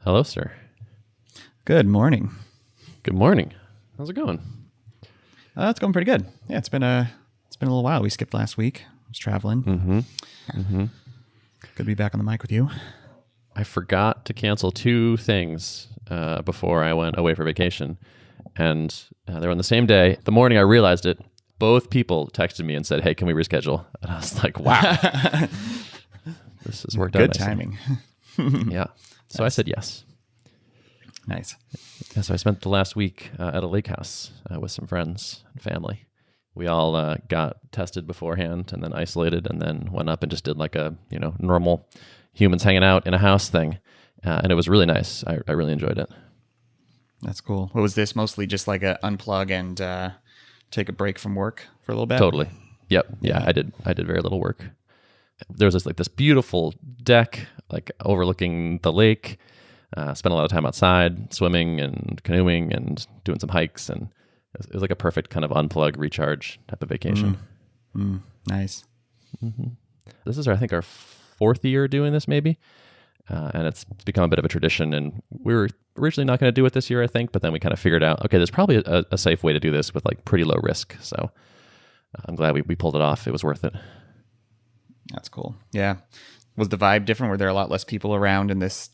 Hello, sir. Good morning. Good morning. How's it going? It's going pretty good. Yeah, it's been a little while. We skipped last week. I was traveling. Good to be back on the mic with you. I forgot to cancel two things before I went away for vacation, and they were on the same day. The morning I realized it, both people texted me and said, "Hey, can we reschedule?" And I was like, "Wow, this has worked out Good nicely." timing. Yeah. So I said yes. Nice. Yeah, so I spent the last week at a lake house with some friends and family. We all got tested beforehand and then isolated, and then went up and just did like a normal humans hanging out in a house thing, and it was really nice. I really enjoyed it. That's cool. What was this? Mostly just like a unplug and take a break from work for a little bit? Totally. Yep. Yeah, I did very little work. There was this beautiful deck like overlooking the lake. Spent a lot of time outside, swimming and canoeing and doing some hikes, and it was like a perfect kind of unplug, recharge type of vacation. Nice. This is, I think, our fourth year doing this, maybe, and it's become a bit of a tradition. And we were originally not going to do it this year, I think, but then we kind of figured out, okay, there's probably a safe way to do this with like pretty low risk. So I'm glad we pulled it off. It was worth it. That's cool. Yeah. Was the vibe different? Were there a lot less people around in this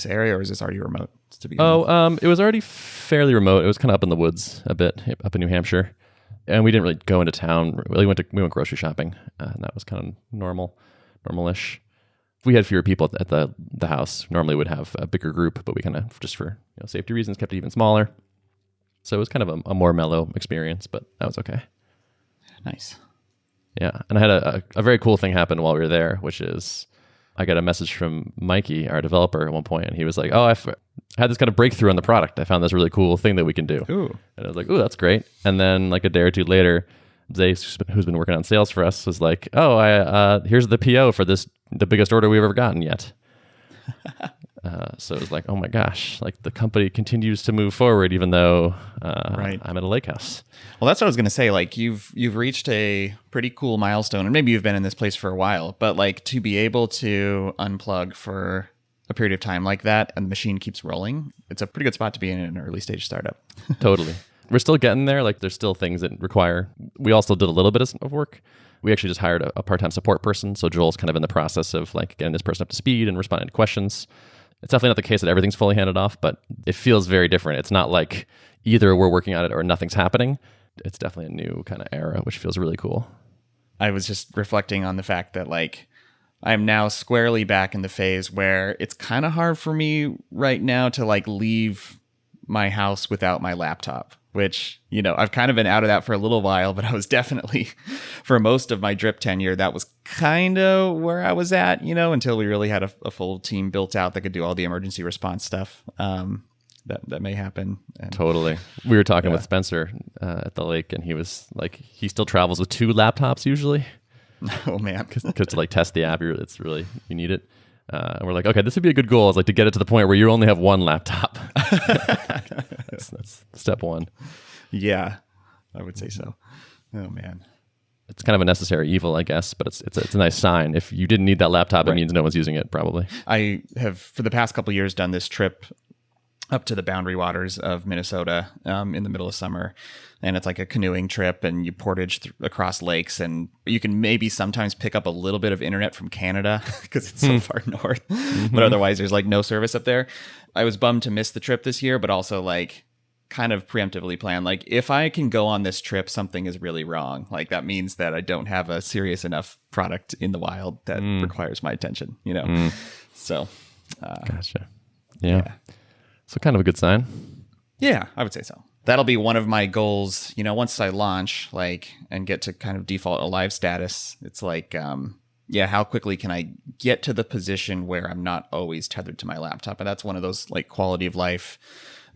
area, or is this already remote to begin with? It was already fairly remote. It was kind of up in the woods a bit, up in New Hampshire, and we didn't really go into town. We went grocery shopping, and that was kind of normalish. We had fewer people at the house. Normally, we'd have a bigger group, but we kind of, just for safety reasons, kept it even smaller. So it was kind of a more mellow experience, but that was okay. Nice. Yeah, and I had a very cool thing happen while we were there, which is I got a message from Mikey, our developer, at one point, and he was like, "Oh, I had this kind of breakthrough on the product. I found this really cool thing that we can do." Ooh. And I was like, "Ooh, that's great." And then like a day or two later, Zace, who's been working on sales for us, was like, "Oh, here's the PO for this, the biggest order we've ever gotten yet." So it was like, oh my gosh, like the company continues to move forward even though Right. I'm at a lake house. Well, that's what I was going to say. Like you've reached a pretty cool milestone, and maybe you've been in this place for a while, but like to be able to unplug for a period of time like that and the machine keeps rolling, it's a pretty good spot to be in an early stage startup. Totally. We're still getting there. Like there's still things that require, we all still did a little bit of work. We actually just hired a part-time support person. So Joel's kind of in the process of like getting this person up to speed and responding to questions. It's definitely not the case that everything's fully handed off, but it feels very different. It's not like either we're working on it or nothing's happening. It's definitely a new kind of era, which feels really cool. I was just reflecting on the fact that like I'm now squarely back in the phase where it's kind of hard for me right now to like leave my house without my laptop, which, I've kind of been out of that for a little while, but I was definitely, for most of my drip tenure, that was kind of where I was at, until we really had a full team built out that could do all the emergency response stuff that may happen. And, totally. We were talking with Spencer at the lake, and he was like, he still travels with 2 laptops usually. Oh, man. Because to like test the app, you need it. And we're like, okay, this would be a good goal, is like to get it to the point where you only have 1 laptop. that's step 1. Yeah, I would say so. Oh man, it's kind of a necessary evil, I guess, but it's a nice sign. If you didn't need that laptop, It means no one's using it, probably. I have for the past couple of years done this trip up to the boundary waters of Minnesota in the middle of summer. And it's like a canoeing trip, and you portage across lakes, and you can maybe sometimes pick up a little bit of internet from Canada because it's so far north. But otherwise, there's like no service up there. I was bummed to miss the trip this year, but also like kind of preemptively planned. Like if I can go on this trip, something is really wrong. Like that means that I don't have a serious enough product in the wild that requires my attention, So, gotcha. Yeah. So kind of a good sign. Yeah, I would say so. That'll be one of my goals, once I launch, like, and get to kind of default a live status. It's like, how quickly can I get to the position where I'm not always tethered to my laptop? And that's one of those like quality of life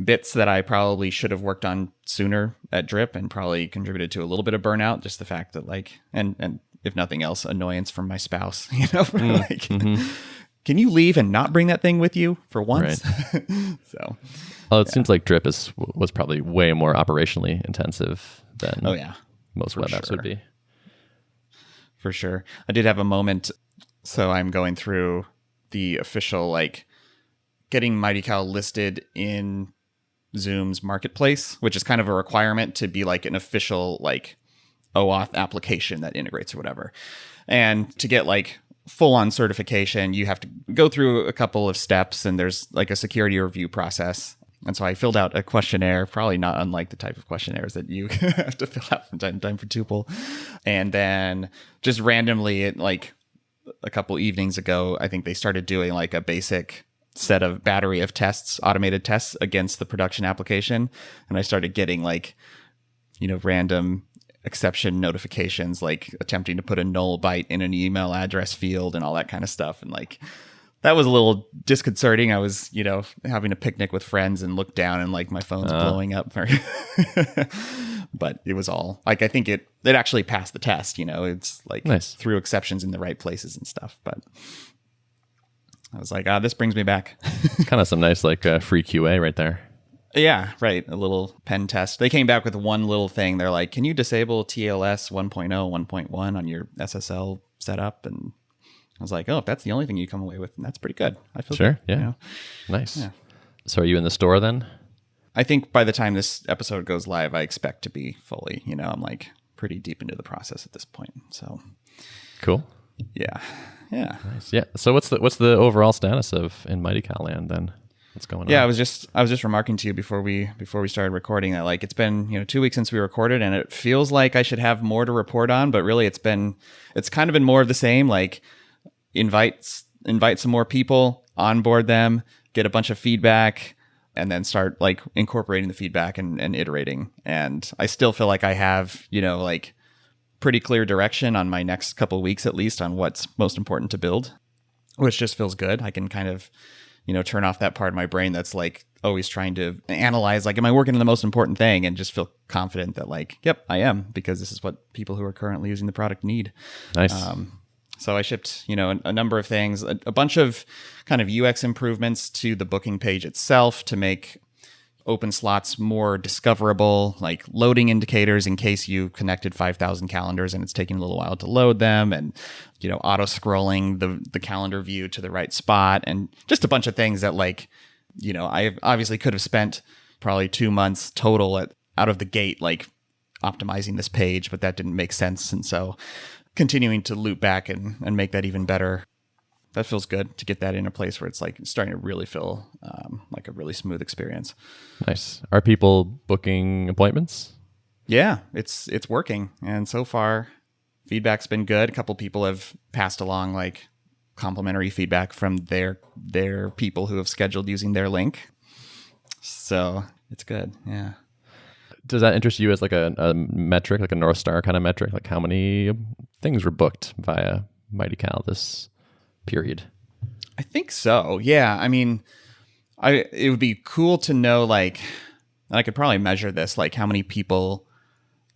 bits that I probably should have worked on sooner at Drip, and probably contributed to a little bit of burnout. Just the fact that like, and if nothing else, annoyance from my spouse, Can you leave and not bring that thing with you for once? Right. So, well, it seems like Drip was probably way more operationally intensive than most web apps would be. For sure. I did have a moment. So I'm going through the official like getting Mighty Cow listed in Zoom's marketplace, which is kind of a requirement to be like an official like OAuth application that integrates or whatever. And to get like full on certification, you have to go through a couple of steps, and there's like a security review process. And so I filled out a questionnaire, probably not unlike the type of questionnaires that you have to fill out from time to time for Tuple. And then just randomly, like a couple evenings ago, I think they started doing like a basic set of battery of tests, automated tests against the production application. And I started getting like, random exception notifications, like attempting to put a null byte in an email address field and all that kind of stuff. And like, that was a little disconcerting. I was, having a picnic with friends and looked down and like my phone's blowing up. But it was all like, I think it actually passed the test, it's like nice. Threw exceptions in the right places and stuff. But I was like, this brings me back. Kind of some nice like free QA right there. Yeah, right. A little pen test. They came back with one little thing. They're like, can you disable TLS 1.0, 1.1 on your SSL setup? And I was like, if that's the only thing you come away with, then that's pretty good. I feel sure. Good, Yeah. Nice. Yeah. So are you in the store then? I think by the time this episode goes live, I expect to be fully, I'm like pretty deep into the process at this point. So cool. Yeah. Yeah. Nice. Yeah. So what's the overall status of in Mighty Cow land then? What's going on? Yeah, I was just remarking to you before we started recording that like it's been 2 weeks since we recorded, and it feels like I should have more to report on, but really it's kind of been more of the same. Like invite some more people, onboard them, get a bunch of feedback, and then start like incorporating the feedback and iterating. And I still feel like I have like pretty clear direction on my next couple of weeks at least on what's most important to build, which just feels good. I can kind of turn off that part of my brain that's like always trying to analyze, like, am I working on the most important thing? And just feel confident that like, yep, I am, because this is what people who are currently using the product need. Nice. So I shipped, a number of things, a bunch of kind of UX improvements to the booking page itself to make open slots more discoverable, like loading indicators in case you connected 5,000 calendars and it's taking a little while to load them, and auto scrolling the calendar view to the right spot, and just a bunch of things that like I obviously could have spent probably 2 months total out of the gate like optimizing this page, but that didn't make sense. And so continuing to loop back and make that even better. That feels good to get that in a place where it's like starting to really feel like a really smooth experience. Nice. Are people booking appointments? Yeah, it's working. And so far, feedback's been good. A couple people have passed along like complimentary feedback from their people who have scheduled using their link. So it's good. Yeah. Does that interest you as like a metric, like a North Star kind of metric? Like how many things were booked via Mighty Cow this period? I think so. Yeah. I mean, it would be cool to know, like, and I could probably measure this, like how many people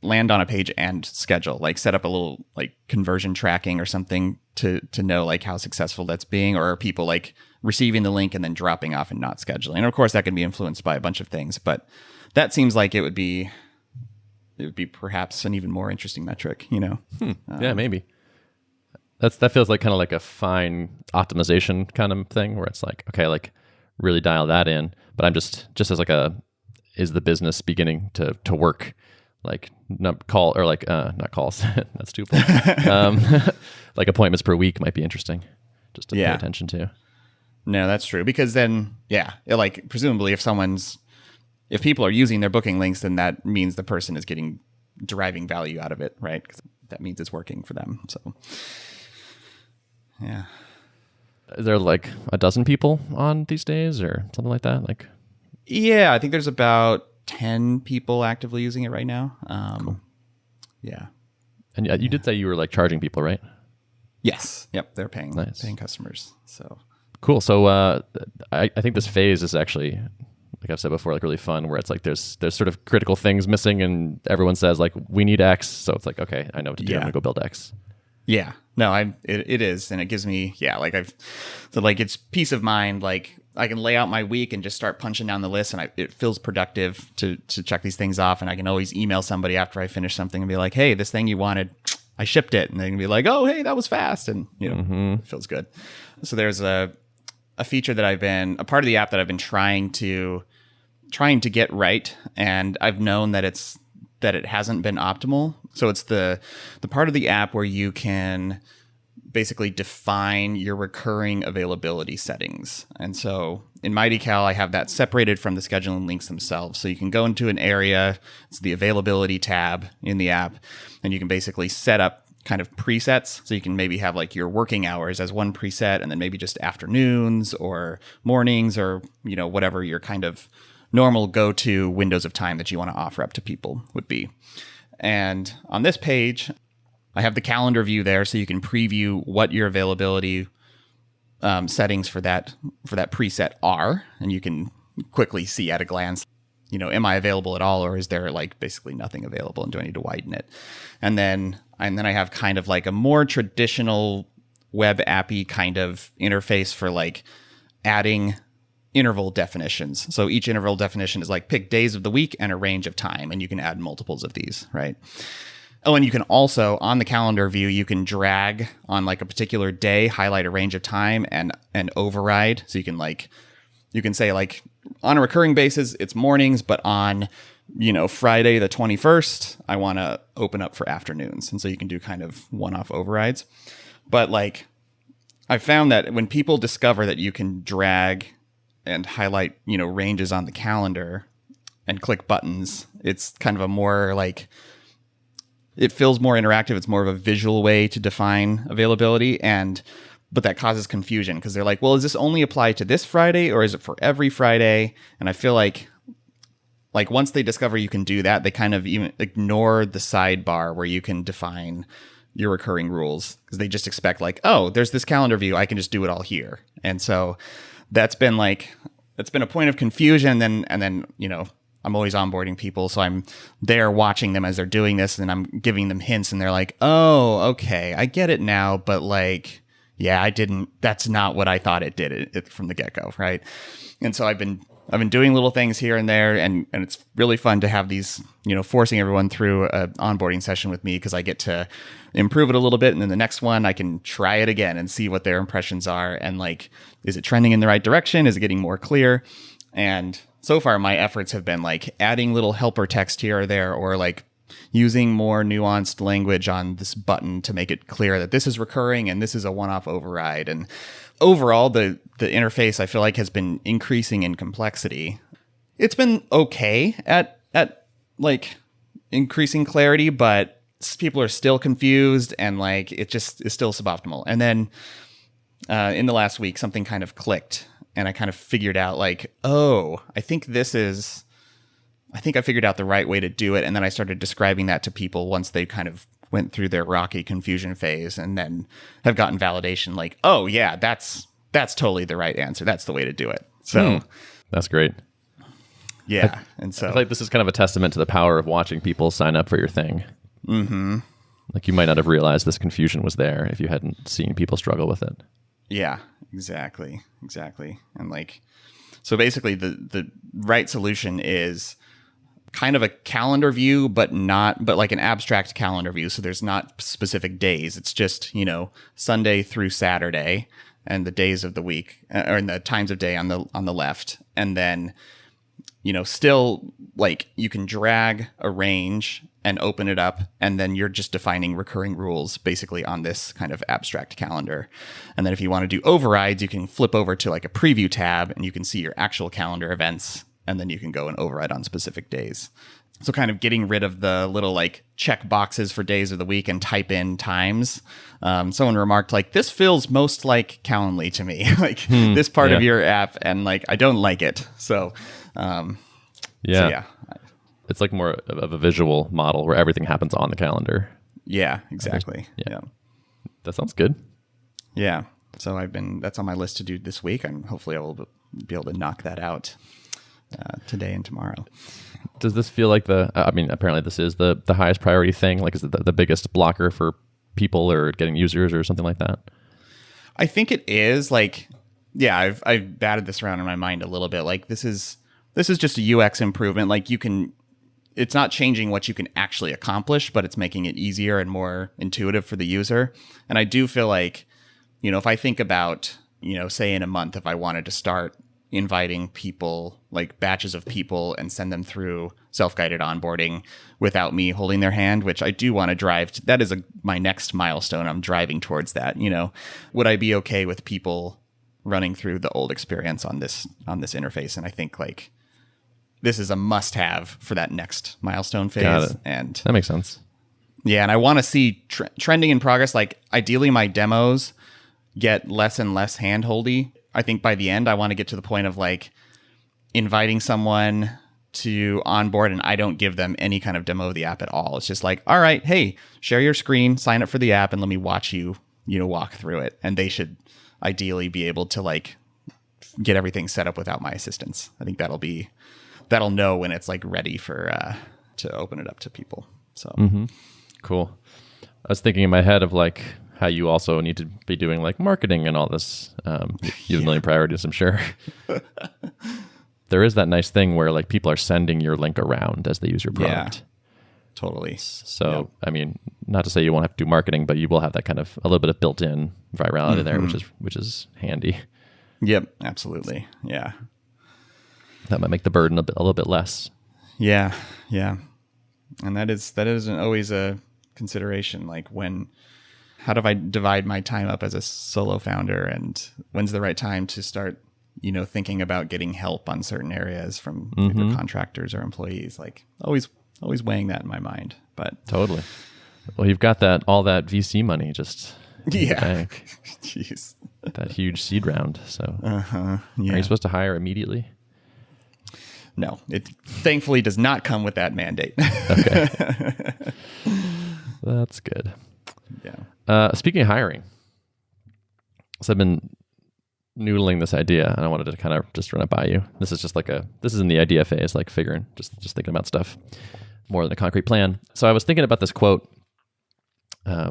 land on a page and schedule, like set up a little like conversion tracking or something to know like how successful that's being, or are people like receiving the link and then dropping off and not scheduling. And of course that can be influenced by a bunch of things, but that seems like it would be perhaps an even more interesting metric, Yeah, maybe. That feels like kind of like a fine optimization kind of thing where it's like, okay, like really dial that in, but I'm just as like is the business beginning to work? Like not calls, that's too full. Like appointments per week might be interesting just to pay attention to. No, that's true. Because then, like presumably if people are using their booking links, then that means the person is deriving value out of it, right? Because that means it's working for them. So, yeah. Is there like a dozen people on these days or something like that? Like, yeah, I think there's about 10 people actively using it right now. Cool. Yeah. And you did say you were like charging people, right? Yes. Yep. They're paying customers. So cool. So I think this phase is actually, like I've said before, like really fun, where it's like there's sort of critical things missing, and everyone says like we need X, so it's like, okay, I know what to do. I'm gonna go build X. Yeah. No, it is, and it gives me it's peace of mind. Like I can lay out my week and just start punching down the list, and it feels productive to check these things off. And I can always email somebody after I finish something and be like, hey, this thing you wanted, I shipped it, and they can be like, oh, hey, that was fast, and it feels good. So there's a feature that a part of the app that I've been trying to get right, and I've known that it hasn't been optimal. So it's the part of the app where you can basically define your recurring availability settings. And so in MightyCal, I have that separated from the scheduling links themselves. So you can go into an area, it's the availability tab in the app, and you can basically set up kind of presets. So you can maybe have like your working hours as one preset, and then maybe just afternoons or mornings, or, whatever your kind of normal go-to windows of time that you want to offer up to people would be. And on this page, I have the calendar view there, so you can preview what your availability settings for that preset are, and you can quickly see at a glance, am I available at all, or is there like basically nothing available, and do I need to widen it? And then I have kind of like a more traditional web appy kind of interface for like adding interval definitions. So each interval definition is like pick days of the week and a range of time, and you can add multiples of these, right? Oh, and you can also, on the calendar view, you can drag on like a particular day, highlight a range of time, and override. So you can say like on a recurring basis, it's mornings, but on, Friday the 21st, I want to open up for afternoons. And so you can do kind of one-off overrides. But like I found that when people discover that you can drag and highlight, ranges on the calendar and click buttons, it's kind of a more like, it feels more interactive. It's more of a visual way to define availability, but that causes confusion because they're like, well, does this only apply to this Friday, or is it for every Friday? And I feel like once they discover you can do that, they kind of even ignore the sidebar where you can define your recurring rules, because they just expect like, oh, there's this calendar view, I can just do it all here. And so that's been a point of confusion. And then I'm always onboarding people, so I'm there watching them as they're doing this, and I'm giving them hints, and they're like, oh, okay, I get it now, but like, yeah, that's not what I thought it did it from the get-go, right? And so I've been doing little things here and there, and it's really fun to have these, forcing everyone through an onboarding session with me, because I get to improve it a little bit, and then the next one I can try it again and see what their impressions are, and like, is it trending in the right direction? Is it getting more clear? And so far, my efforts have been like adding little helper text here or there, or like using more nuanced language on this button to make it clear that this is recurring and this is a one-off override. And overall, the interface I feel like has been increasing in complexity. It's been okay at like increasing clarity, but people are still confused, and like it just is still suboptimal. And then in the last week, something kind of clicked. And I kind of figured out like, oh, I think I figured out the right way to do it. And then I started describing that to people once they kind of went through their rocky confusion phase, and then have gotten validation like, oh yeah, that's totally the right answer. That's the way to do it. So that's great. Yeah. And so I feel like this is kind of a testament to the power of watching people sign up for your thing. Mm-hmm. Like you might not have realized this confusion was there if you hadn't seen people struggle with it. Yeah, exactly. And like, so basically the right solution is kind of a calendar view, but like an abstract calendar view. So there's not specific days. It's just, Sunday through Saturday, and the days of the week, or in the times of day on the left. And then, still like you can drag a range and open it up, and then you're just defining recurring rules basically on this kind of abstract calendar. And then if you want to do overrides, you can flip over to like a preview tab, and you can see your actual calendar events, and then you can go and override on specific days. So kind of getting rid of the little like check boxes for days of the week and type in times. Someone remarked like, this feels most like Calendly to me, like this part of your app, and like I don't like it. So yeah. It's like more of a visual model where everything happens on the calendar. Yeah, exactly. Yeah. That sounds good. Yeah. So that's on my list to do this week, and hopefully I will be able to knock that out today and tomorrow. Does this feel like apparently this is the highest priority thing? Like, is it the biggest blocker for people or getting users or something like that? I think it is. Like, yeah, I've batted this around in my mind a little bit. Like, this is just a UX improvement. Like, it's not changing what you can actually accomplish, but it's making it easier and more intuitive for the user. And I do feel like, if I think about say in a month, if I wanted to start inviting people, like batches of people, and send them through self-guided onboarding without me holding their hand, which I do want to drive to. That is my next milestone. I'm driving towards that. Would I be okay with people running through the old experience on this interface? And I think like this is a must-have for that next milestone phase. Got it. And that makes sense. Yeah, and I want to see trending in progress. Like ideally, my demos get less and less hand-holdy. I think by the end, I want to get to the point of like inviting someone to onboard and I don't give them any kind of demo of the app at all. It's just like, all right, hey, share your screen, sign up for the app, and let me watch you, walk through it. And they should ideally be able to like get everything set up without my assistance. I think that'll know when it's like ready for to open it up to people. So Cool. I was thinking in my head of like how you also need to be doing like marketing and all this. You have a million priorities, I'm sure. There is that nice thing where like people are sending your link around as they use your product. Yeah, totally. So, I mean, not to say you won't have to do marketing, but you will have that kind of a little bit of built-in virality there, which is handy. Yep, absolutely. Yeah. That might make the burden a little bit less. Yeah. And that isn't always a consideration. Like how do I divide my time up as a solo founder, and when's the right time to start, thinking about getting help on certain areas from either contractors or employees? Like always weighing that in my mind. But totally. Well, you've got all that VC money just in the bank. Jeez. That huge seed round. So yeah. Are you supposed to hire immediately? No, it thankfully does not come with that mandate. Okay. That's good. Yeah. Speaking of hiring, so I've been noodling this idea, and I wanted to kind of just run it by you. This is just this is in the idea phase, like figuring, just thinking about stuff more than a concrete plan. So I was thinking about this quote,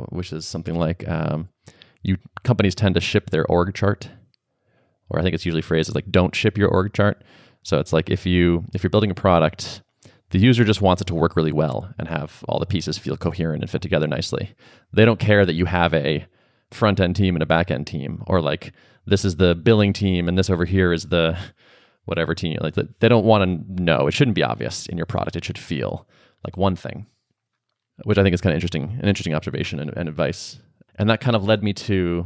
which is something like, companies tend to ship their org chart, or I think it's usually phrased as like, don't ship your org chart. So it's like if you're building a product, the user just wants it to work really well and have all the pieces feel coherent and fit together nicely. They don't care that you have a front-end team and a back-end team, or like this is the billing team and this over here is the whatever team. Like they don't want to know. It shouldn't be obvious in your product. It should feel like one thing, which I think is kind of an interesting observation and advice. And that kind of led me to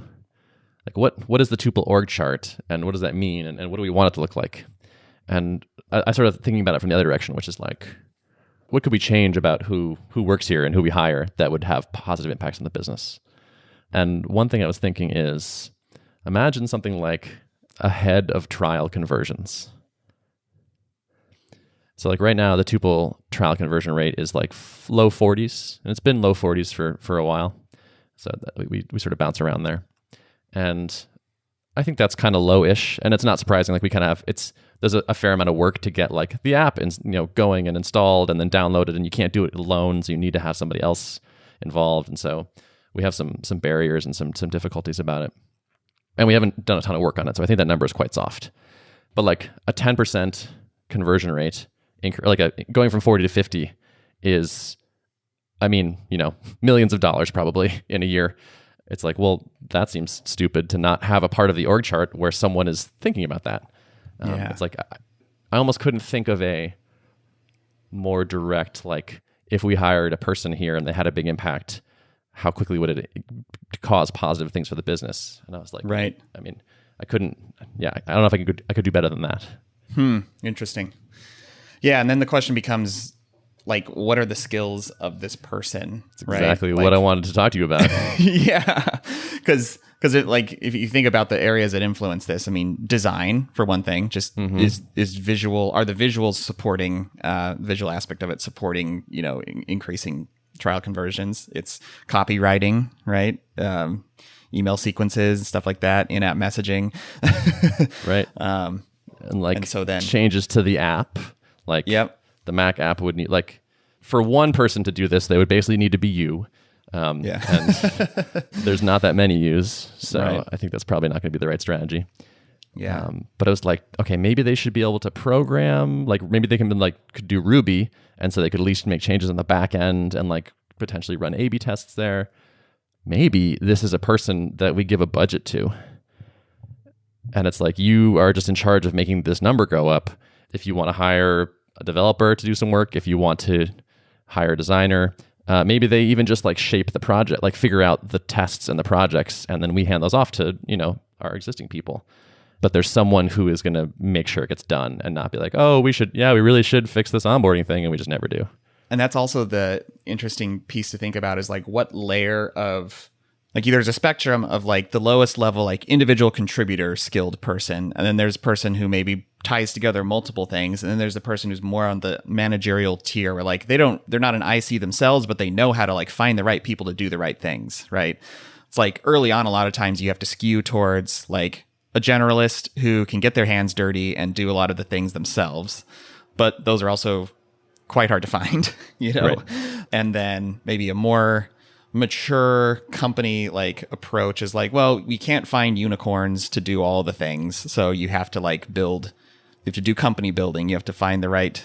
like what is the tuple org chart and what does that mean and what do we want it to look like? And I started thinking about it from the other direction, which is like, what could we change about who works here and who we hire that would have positive impacts on the business? And one thing I was thinking is, imagine something like a head of trial conversions. So like right now, the tuple trial conversion rate is like low 40s, and it's been low 40s for a while. So we sort of bounce around there. And I think that's kind of low-ish, and it's not surprising. Like we kind of there's a fair amount of work to get like the app going and installed and then downloaded, and you can't do it alone, so you need to have somebody else involved. And so we have some barriers and some difficulties about it, and we haven't done a ton of work on it. So I think that number is quite soft. But like a 10% conversion rate, going from 40 to 50 is, I mean, millions of dollars probably in a year. It's like, well, that seems stupid to not have a part of the org chart where someone is thinking about that. It's like, I almost couldn't think of a more direct, like if we hired a person here and they had a big impact, how quickly would it cause positive things for the business? And I was like, right. I mean, I couldn't, I don't know if I could do better than that. Interesting. Yeah. And then the question becomes, like, what are the skills of this person? That's exactly what I wanted to talk to you about. Yeah. Because if you think about the areas that influence this, I mean, design, for one thing, just is visual. Are the visuals supporting, visual aspect of it supporting, increasing trial conversions? It's copywriting, right? Email sequences and stuff like that, in-app messaging. Right. And so then changes to the app, like, yep. The Mac app would need, like, for one person to do this, they would basically need to be you. And there's not that many yous. So right. I think that's probably not going to be the right strategy. Yeah. But I was like, okay, maybe they should be able to program, like maybe they could do Ruby. And so they could at least make changes on the back end and like potentially run A/B tests there. Maybe this is a person that we give a budget to. And it's like, you are just in charge of making this number go up. If you want to hire a developer to do some work, if you want to hire a designer, maybe they even just like shape the project, like figure out the tests and the projects, and then we hand those off to, our existing people. But there's someone who is going to make sure it gets done and not be like, oh, we really should fix this onboarding thing, and we just never do. And that's also the interesting piece to think about, is like what layer of, like, there's a spectrum of like the lowest level, like individual contributor skilled person. And then there's a person who maybe ties together multiple things. And then there's the person who's more on the managerial tier, where like they're not an IC themselves, but they know how to like find the right people to do the right things. Right. It's like early on, a lot of times you have to skew towards like a generalist who can get their hands dirty and do a lot of the things themselves. But those are also quite hard to find, Right. And then maybe a more mature company like approach is like, well, we can't find unicorns to do all the things. So you have to like you have to do company building. You have to find the right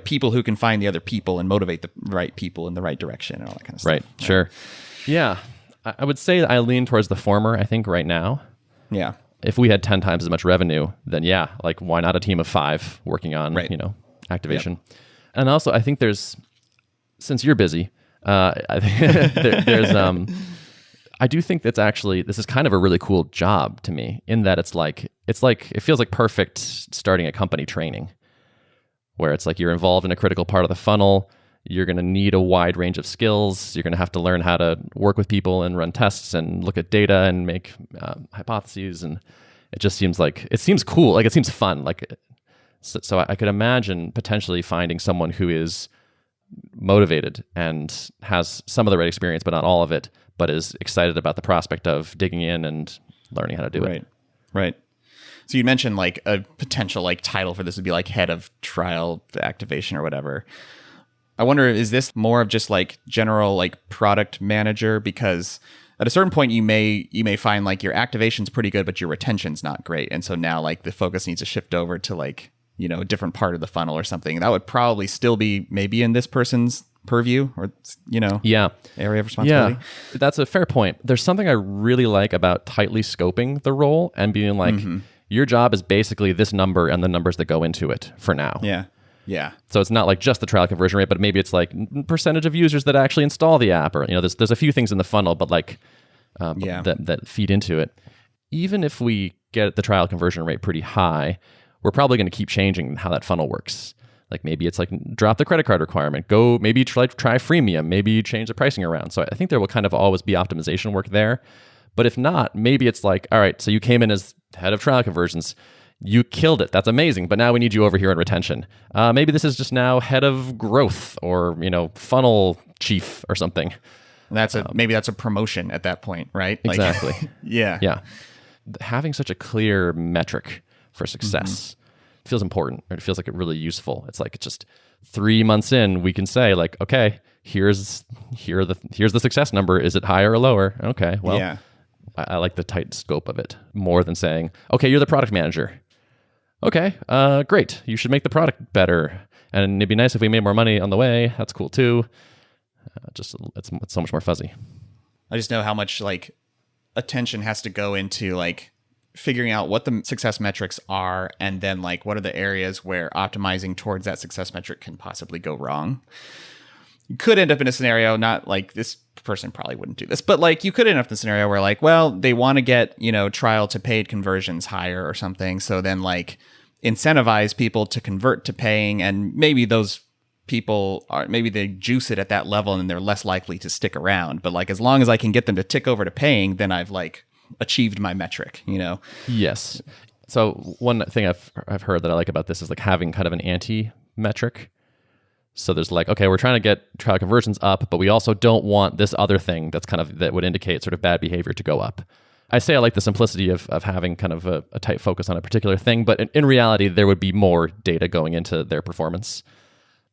people who can find the other people and motivate the right people in the right direction and all that kind of stuff. Right. Sure. Yeah. I would say I lean towards the former, I think, right now. Yeah. If we had 10 times as much revenue, then yeah, like why not a team of 5 working on, activation? Yep. And also, I think since you're busy, I think I do think this is kind of a really cool job to me, in that it feels like perfect starting a company training, where it's like you're involved in a critical part of the funnel. You're going to need a wide range of skills. You're going to have to learn how to work with people and run tests and look at data and make hypotheses. And it just seems cool. Like it seems fun. So I could imagine potentially finding someone who is motivated and has some of the right experience, but not all of it, but is excited about the prospect of digging in and learning how to do it. Right. So you mentioned like a potential like title for this would be like head of trial activation or whatever. I wonder, is this more of just like general like product manager? Because at a certain point you may find like your activation's pretty good, but your retention's not great. And so now like the focus needs to shift over to like, a different part of the funnel or something. That would probably still be maybe in this person's purview or, area of responsibility. Yeah, that's a fair point. There's something I really like about tightly scoping the role and being like, your job is basically this number and the numbers that go into it for now. Yeah. So it's not like just the trial conversion rate, but maybe it's like percentage of users that actually install the app, or there's a few things in the funnel, but like that feed into it. Even if we get the trial conversion rate pretty high, we're probably going to keep changing how that funnel works. Like maybe it's like drop the credit card requirement, go maybe try freemium, maybe change the pricing around. So I think there will kind of always be optimization work there. But if not, maybe it's like, all right, so you came in as head of trial conversions. You killed it. That's amazing. But now we need you over here in retention. Maybe this is just now head of growth or, funnel chief or something. And maybe that's a promotion at that point, right? Exactly. Yeah. Having such a clear metric for success feels important, or it feels like it really useful. It's like, it's just 3 months in, we can say like, okay, here's the success number. Is it higher or lower? Okay. Well, yeah. I like the tight scope of it more than saying, okay, you're the product manager. Okay, great. You should make the product better. And it'd be nice if we made more money on the way. That's cool too. It's so much more fuzzy. I just know how much like attention has to go into like figuring out what the success metrics are, and then like what are the areas where optimizing towards that success metric can possibly go wrong. You could end up in a scenario, not like this person probably wouldn't do this, but like you could end up in a scenario where like, well, they want to get, trial to paid conversions higher or something. So then like incentivize people to convert to paying, and maybe those people maybe they juice it at that level and they're less likely to stick around. But like, as long as I can get them to tick over to paying, then I've like achieved my metric, Yes. So one thing I've heard that I like about this is like having kind of an anti-metric. So there's like, okay, we're trying to get trial conversions up, but we also don't want this other thing that would indicate sort of bad behavior to go up. I say I like the simplicity of having kind of a tight focus on a particular thing, but in reality, there would be more data going into their performance.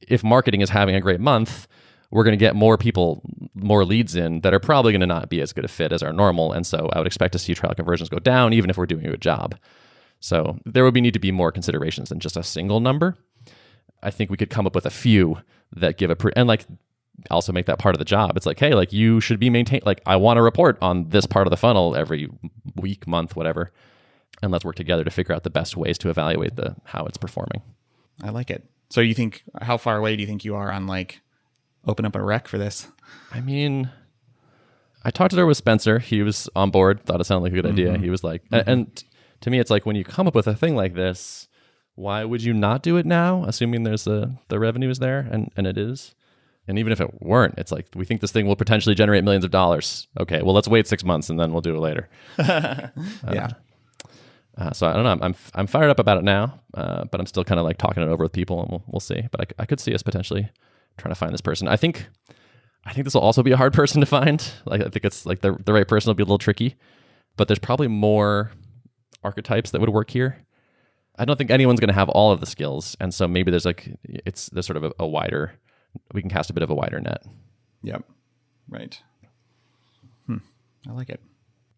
If marketing is having a great month, we're going to get more leads in that are probably going to not be as good a fit as our normal. And so I would expect to see trial conversions go down, even if we're doing a good job. So there would need to be more considerations than just a single number. I think we could come up with a few that give and like also make that part of the job. It's like, hey, like you should be maintained. Like I want to report on this part of the funnel every week, month, whatever. and let's work together to figure out the best ways to evaluate how it's performing. I like it. So you think, how far away do you think you are on like open up a rec for this? I mean, I talked it over with Spencer. He was on board, thought it sounded like a good idea. He was like, and to me, it's like when you come up with a thing like this, why would you not do it now, assuming the revenue is there, and it is? And even if it weren't, it's like, we think this thing will potentially generate millions of dollars. Okay, well, let's wait 6 months and then we'll do it later. Yeah. So I don't know. I'm fired up about it now, but I'm still kind of like talking it over with people, and we'll see. But I could see us potentially trying to find this person. I think this will also be a hard person to find. Like, I think it's like the right person will be a little tricky, but there's probably more archetypes that would work here. I don't think anyone's going to have all of the skills, and so maybe there's sort of a wider. We can cast a bit of a wider net. Yep. Right. I like it.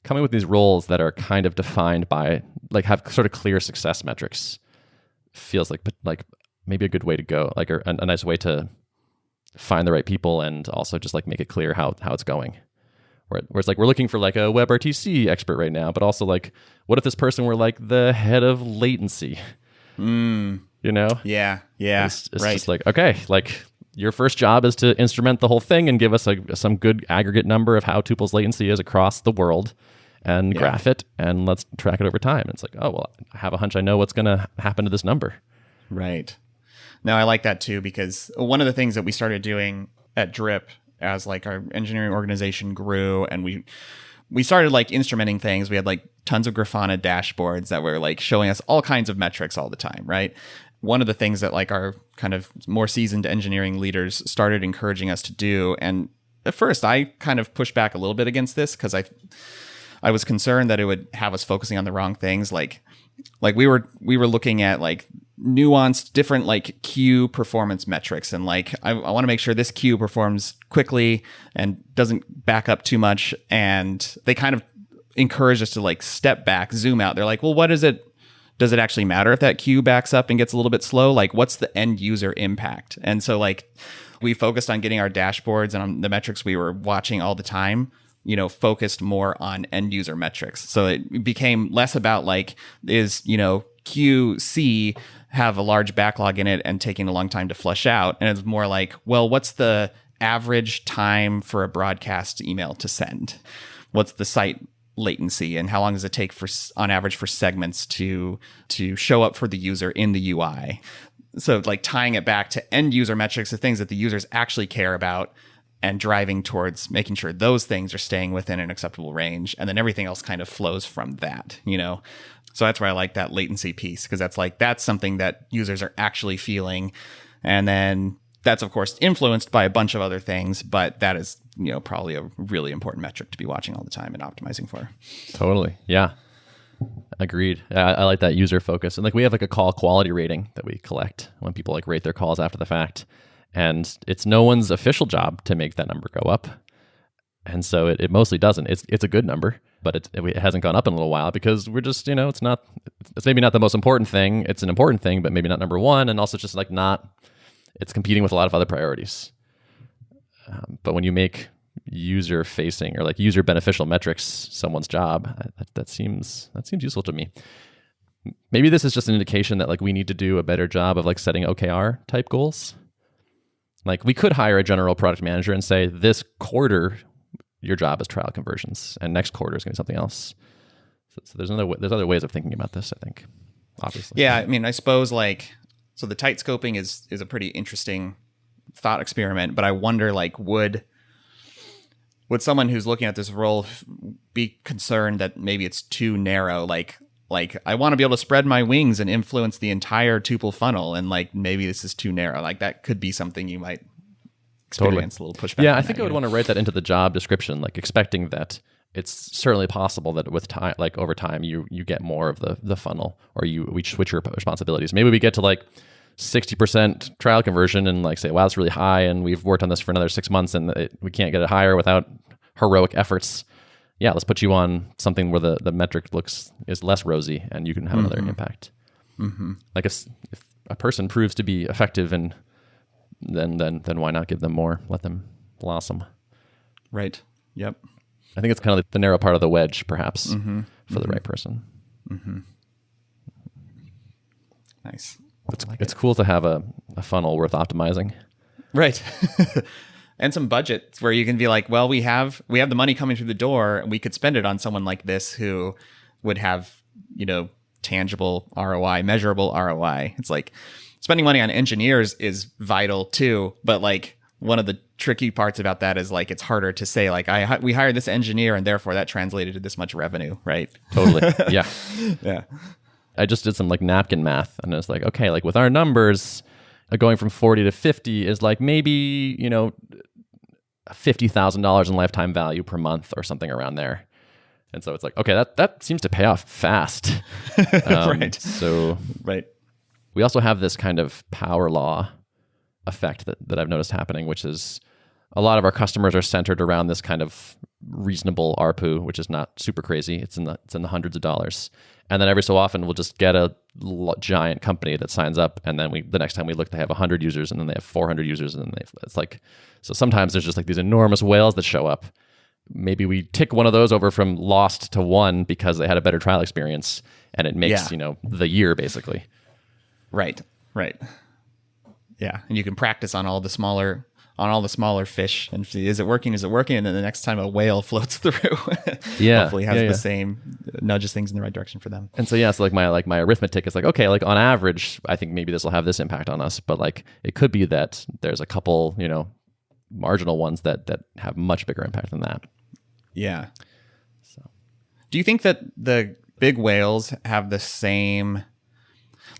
Coming with these roles that are kind of defined by, like, have sort of clear success metrics feels like maybe a good way to go, like a nice way to find the right people and also just like make it clear how it's going. Where it's like, we're looking for like a WebRTC expert right now, but also like, what if this person were like the head of latency? You know? Yeah. It's right. Just like, okay, like your first job is to instrument the whole thing and give us some good aggregate number of how tuples latency is across the world and graph it, and let's track it over time. And it's like, oh, well, I have a hunch I know what's going to happen to this number. Right. No, I like that too, because one of the things that we started doing at Drip as like our engineering organization grew, and we started like instrumenting things. We had like tons of Grafana dashboards that were like showing us all kinds of metrics all the time, right? One of the things that like our kind of more seasoned engineering leaders started encouraging us to do, and at first I kind of pushed back a little bit against this because I was concerned that it would have us focusing on the wrong things. Like we were looking at like nuanced different like queue performance metrics, and like I want to make sure this queue performs quickly and doesn't back up too much. And they kind of encourage us to like step back, zoom out. They're like, well, what is it? Does it actually matter if that queue backs up and gets a little bit slow? Like, what's the end user impact? And so like we focused on getting our dashboards and on the metrics we were watching all the time, focused more on end user metrics. So it became less about like, is, QC have a large backlog in it and taking a long time to flush out. And it's more like, well, what's the average time for a broadcast email to send? What's the site latency, and how long does it take on average for segments to show up for the user in the UI? So like tying it back to end user metrics, the things that the users actually care about, and driving towards making sure those things are staying within an acceptable range. And then everything else kind of flows from that, So that's where I like that latency piece, because that's something that users are actually feeling. And then that's, of course, influenced by a bunch of other things, but that is, probably a really important metric to be watching all the time and optimizing for. Totally. Yeah. Agreed. I like that user focus. And like we have like a call quality rating that we collect when people like rate their calls after the fact. And it's no one's official job to make that number go up. And so it mostly doesn't. It's a good number, but it hasn't gone up in a little while because we're just, it's maybe not the most important thing. It's an important thing, but maybe not number one. And also just like it's competing with a lot of other priorities. But when you make user facing or like user beneficial metrics someone's job, that seems useful to me. Maybe this is just an indication that like we need to do a better job of like setting OKR type goals. Like we could hire a general product manager and say, this quarter, your job is trial conversions, and next quarter is going to be something else. So there's other ways of thinking about this, I think, obviously. Yeah, I mean, I suppose so the tight scoping is a pretty interesting thought experiment, but I wonder like would someone who's looking at this role be concerned that maybe it's too narrow? Like I want to be able to spread my wings and influence the entire tuple funnel, and like maybe this is too narrow. Like that could be something you might experience a little pushback. Yeah, I think I would want to write that into the job description, like expecting that it's certainly possible that with time, like over time, you get more of the funnel, or we switch your responsibilities. Maybe we get to like 60% trial conversion and like say, wow, that's really high, and we've worked on this for another 6 months, and we can't get it higher without heroic efforts. Yeah, let's put you on something where the metric is less rosy, and you can have another impact. Mm-hmm. Like if a person proves to be effective, and then why not give them more? Let them blossom. Right. Yep. I think it's kind of like the narrow part of the wedge, perhaps, for the right person. Nice. It's cool to have a funnel worth optimizing. Right. And some budgets where you can be like, well, we have the money coming through the door, and we could spend it on someone like this who would have, tangible ROI, measurable ROI. It's like spending money on engineers is vital too, but like one of the tricky parts about that is like it's harder to say like we hired this engineer and therefore that translated to this much revenue, right? Totally. Yeah. Yeah. I just did some like napkin math, and it's like, okay, like with our numbers, going from 40 to 50 is like maybe, $50,000 in lifetime value per month or something around there. And so it's like, okay, that seems to pay off fast. Right. So right. We also have this kind of power law effect that I've noticed happening, which is a lot of our customers are centered around this kind of reasonable ARPU, which is not super crazy. It's in the hundreds of dollars. And then every so often we'll just get a giant company that signs up, and then the next time we look, they have 100 users, and then they have 400 users, and then it's like, so sometimes there's just like these enormous whales that show up. Maybe we tick one of those over from lost to one because they had a better trial experience, and it makes, the year basically. Right. Yeah. And you can practice on all the smaller fish and see, is it working? And then the next time a whale floats through, hopefully has the same, nudges things in the right direction for them. And so, so my arithmetic is like, okay, like on average, I think maybe this will have this impact on us, but like it could be that there's a couple, marginal ones that have much bigger impact than that. Yeah. So, do you think that the big whales have the same,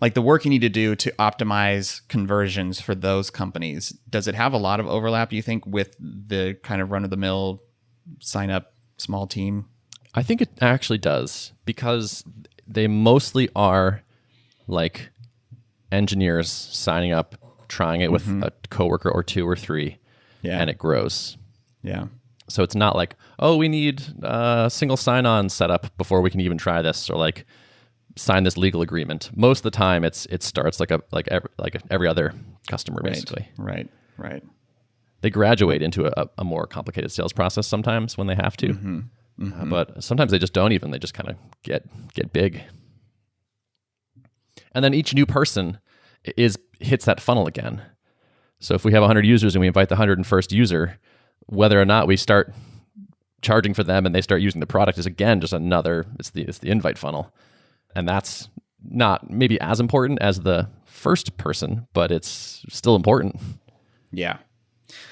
like the work you need to do to optimize conversions for those companies? Does it have a lot of overlap, do you think, with the kind of run-of-the-mill sign-up small team? I think it actually does, because they mostly are like engineers signing up, trying it with a coworker or two or three, and it grows. Yeah. So it's not like, oh, we need a single sign-on setup before we can even try this, or like sign this legal agreement. Most of the time, it starts like every other customer, basically. Right. They graduate into a more complicated sales process sometimes when they have to, but sometimes they just don't even. They just kind of get big, and then each new person hits that funnel again. So if we have 100 users and we invite the 101st user, whether or not we start charging for them and they start using the product is again just another. It's the invite funnel. And that's not maybe as important as the first person, but it's still important. Yeah.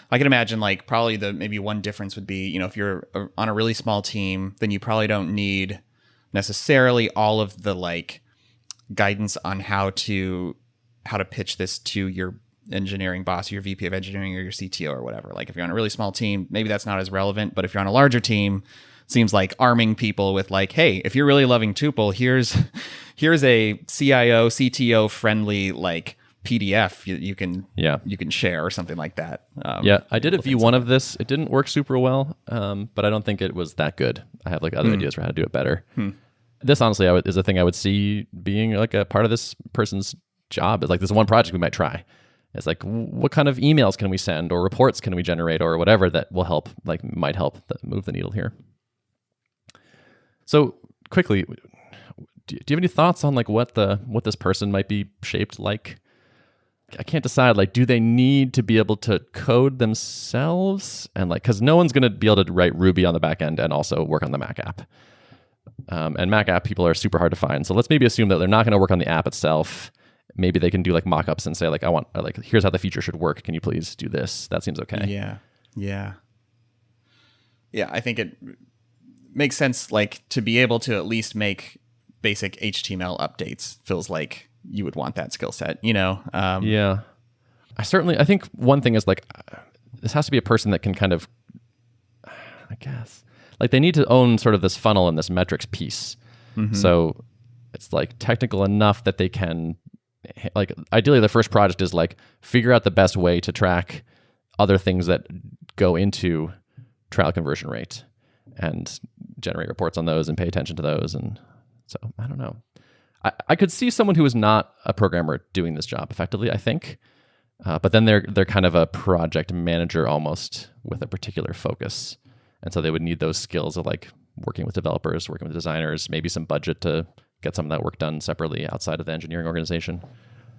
I can imagine like probably maybe one difference would be, if you're on a really small team, then you probably don't need necessarily all of the like guidance on how to pitch this to your engineering boss, your VP of engineering or your CTO or whatever. Like if you're on a really small team, maybe that's not as relevant, but if you're on a larger team, seems like arming people with like, hey, if you're really loving Tuple, here's a CIO, CTO friendly like PDF you can share or something like that. I did a V1 of this. It didn't work super well, but I don't think it was that good. I have like other ideas for how to do it better. This honestly is a thing I would see being like a part of this person's job. It's like this one project we might try. It's like, what kind of emails can we send or reports can we generate or whatever that will help, might help move the needle here. So quickly, do you have any thoughts on like what this person might be shaped like? I can't decide. Like, do they need to be able to code themselves? And like, because no one's going to be able to write Ruby on the back end and also work on the Mac app. And Mac app people are super hard to find. So let's maybe assume that they're not going to work on the app itself. Maybe they can do like mock-ups and say like, here's how the feature should work. Can you please do this? That seems okay. Yeah. I think it makes sense, like to be able to at least make basic HTML updates feels like you would want that skill set, I think one thing is like, this has to be a person that can kind of, I guess, like they need to own sort of this funnel and this metrics piece. So it's like technical enough that they can, like ideally the first project is like figure out the best way to track other things that go into trial conversion rate and generate reports on those and pay attention to those. And so I don't know. I could see someone who is not a programmer doing this job effectively, I think. But then they're kind of a project manager almost with a particular focus. And so they would need those skills of like working with developers, working with designers, maybe some budget to get some of that work done separately outside of the engineering organization.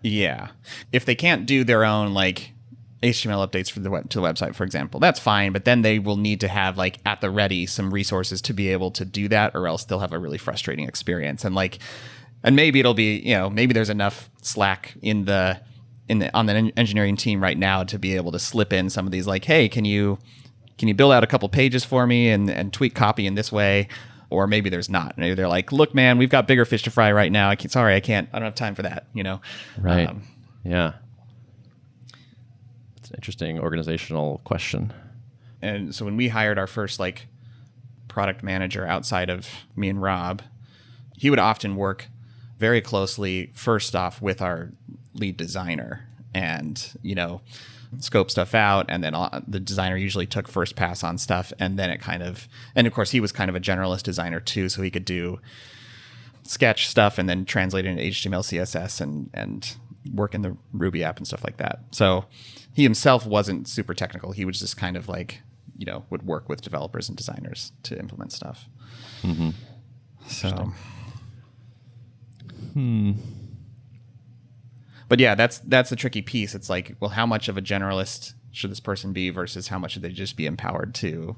Yeah. If they can't do their own like HTML updates for to the website, for example, that's fine. But then they will need to have like at the ready some resources to be able to do that, or else they'll have a really frustrating experience. And maybe it'll be, maybe there's enough slack on the engineering team right now to be able to slip in some of these like, hey, can you build out a couple pages for me and tweak copy in this way? Or maybe there's not. Maybe they're like, look, man, we've got bigger fish to fry right now. I don't have time for that, Right. Yeah. It's an interesting organizational question. And so when we hired our first like product manager outside of me and Rob, he would often work very closely first off with our lead designer and, scope stuff out, and then the designer usually took first pass on stuff, and then and of course he was kind of a generalist designer too, so he could do sketch stuff and then translate it into HTML, CSS, and work in the Ruby app and stuff like that. So he himself wasn't super technical. He was just kind of like, would work with developers and designers to implement stuff. Mm-hmm. So, But yeah, that's the tricky piece. It's like, well, how much of a generalist should this person be versus how much should they just be empowered to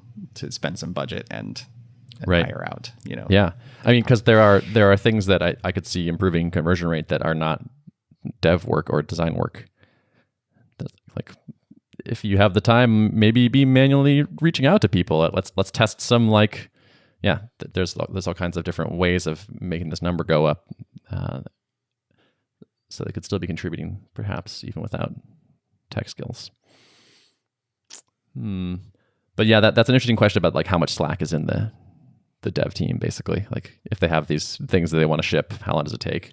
spend some budget and right. hire out? Yeah, I mean, because there are things that I could see improving conversion rate that are not dev work or design work. Like, if you have the time, maybe be manually reaching out to people. Let's test some there's all kinds of different ways of making this number go up. So they could still be contributing, perhaps, even without tech skills. But yeah, that's an interesting question about like how much slack is in the dev team, basically. Like if they have these things that they want to ship, how long does it take?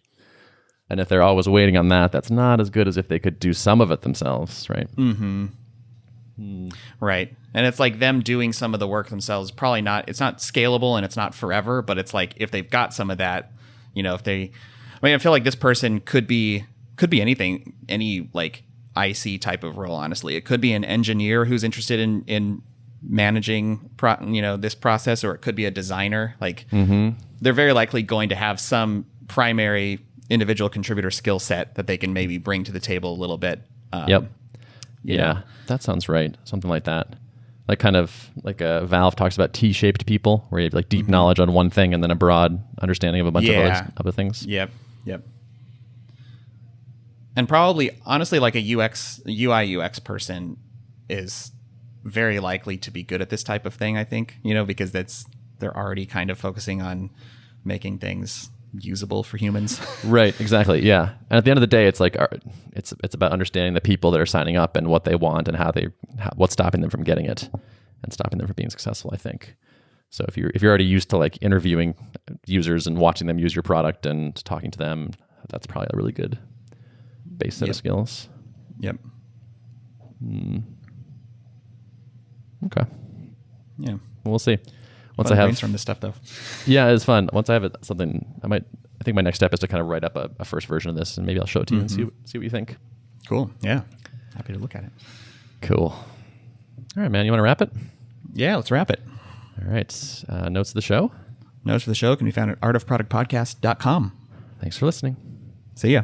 And if they're always waiting on that, that's not as good as if they could do some of it themselves, right? Mm-hmm. Right. And it's like them doing some of the work themselves, it's not scalable and it's not forever, but it's like if they've got some of that, I feel like this person could be anything, any like IC type of role, honestly. It could be an engineer who's interested in managing this process, or it could be a designer. Like they're very likely going to have some primary individual contributor skill set that they can maybe bring to the table a little bit. Yep. Yeah, that sounds right. Something like that. Like kind of like a Valve talks about T-shaped people, where you have like deep knowledge on one thing and then a broad understanding of a bunch of other things. Yep. And probably, honestly, like a UI UX person is very likely to be good at this type of thing, I think, because they're already kind of focusing on making things usable for humans. Right, exactly. Yeah. And at the end of the day, it's like it's about understanding the people that are signing up and what they want and what's stopping them from getting it and stopping them from being successful, I think. So if you're already used to like interviewing users and watching them use your product and talking to them, that's probably a really good base set of skills. Yep. Okay. Yeah. Well, we'll see. Once fun I have brainstorm this stuff though. Yeah, it's fun. Once I have something, I think my next step is to kind of write up a first version of this, and maybe I'll show it to you and see what you think. Cool. Yeah. Happy to look at it. Cool. All right, man. You want to wrap it? Yeah, let's wrap it. All right. Notes of the show? Notes for the show can be found at artofproductpodcast.com. Thanks for listening. See ya.